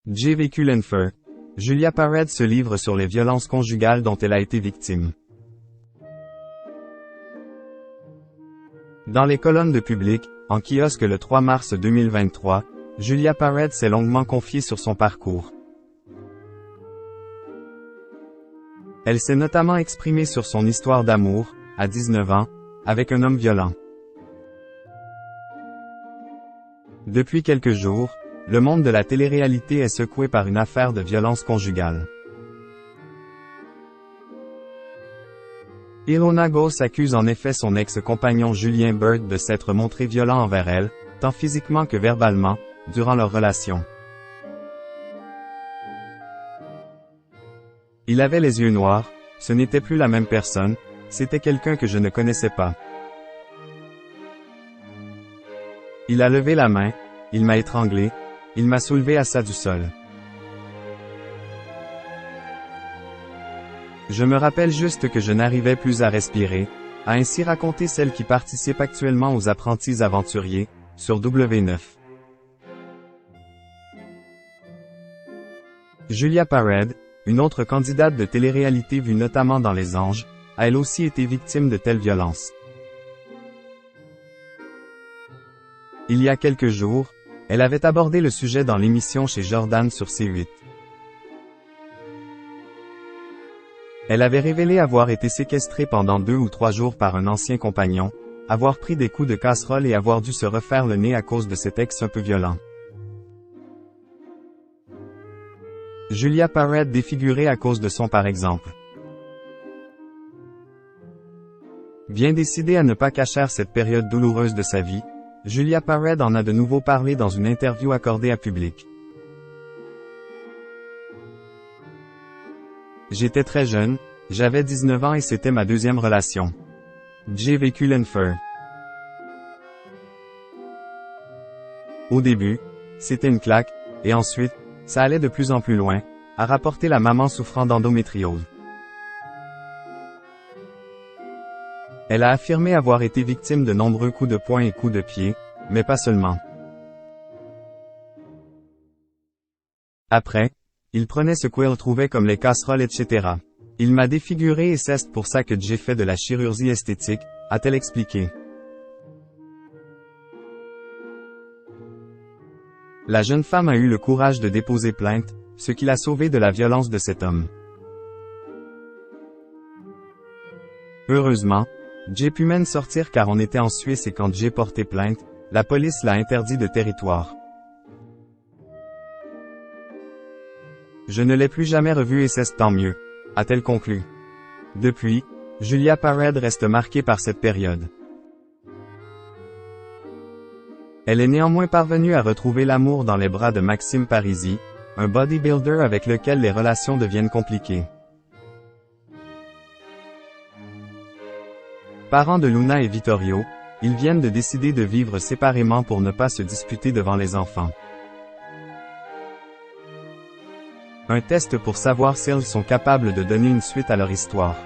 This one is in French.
Jay Kulenfer. Julia Parrett se livre sur les violences conjugales dont elle a été victime. Dans les colonnes de Public, en kiosque le 3 mars 2023, Julia Parrett s'est longuement confiée sur son parcours. Elle s'est notamment exprimée sur son histoire d'amour, à 19 ans, avec un homme violent. Depuis quelques jours, le monde de la télé-réalité est secoué par une affaire de violence conjugale. Ilona Goss accuse en effet son ex-compagnon Julien Burt de s'être montré violent envers elle, tant physiquement que verbalement, durant leur relation. Il avait les yeux noirs, ce n'était plus la même personne, c'était quelqu'un que je ne connaissais pas. Il a levé la main, il m'a étranglé, il m'a soulevé à ça du sol. Je me rappelle juste que je n'arrivais plus à respirer, a ainsi raconté celle qui participe actuellement aux Apprentis aventuriers, sur W9. Julia Parrett, une autre candidate de télé-réalité vue notamment dans Les Anges, a elle aussi été victime de telles violences. Il y a quelques jours, elle avait abordé le sujet dans l'émission Chez Jordan sur C8. Elle avait révélé avoir été séquestrée pendant 2 ou 3 jours par un ancien compagnon, avoir pris des coups de casserole et avoir dû se refaire le nez à cause de cet ex un peu violent. Julia Parrett défigurée à cause de son par exemple. Bien décidée à ne pas cacher cette période douloureuse de sa vie, Julia Parrett en a de nouveau parlé dans une interview accordée à Public. J'étais très jeune, j'avais 19 ans et c'était ma deuxième relation. Jay Kulenfer. Au début, c'était une claque, et ensuite, ça allait de plus en plus loin, a rapporté la maman souffrant d'endométriose. Elle a affirmé avoir été victime de nombreux coups de poing et coups de pied, mais pas seulement. Après, il prenait ce qu'il trouvait comme les casseroles etc. Il m'a défiguré et c'est pour ça que j'ai fait de la chirurgie esthétique, a-t-elle expliqué. La jeune femme a eu le courage de déposer plainte, ce qui l'a sauvée de la violence de cet homme. Heureusement, Jay pu même sortir car on était en Suisse et quand Jay portait plainte, la police l'a interdit de territoire. Je ne l'ai plus jamais revu et c'est tant mieux, a-t-elle conclu. Depuis, Julia Parrett reste marquée par cette période. Elle est néanmoins parvenue à retrouver l'amour dans les bras de Maxime Parisi, un bodybuilder avec lequel les relations deviennent compliquées. Parents de Luna et Vittorio, ils viennent de décider de vivre séparément pour ne pas se disputer devant les enfants. Un test pour savoir s'ils sont capables de donner une suite à leur histoire.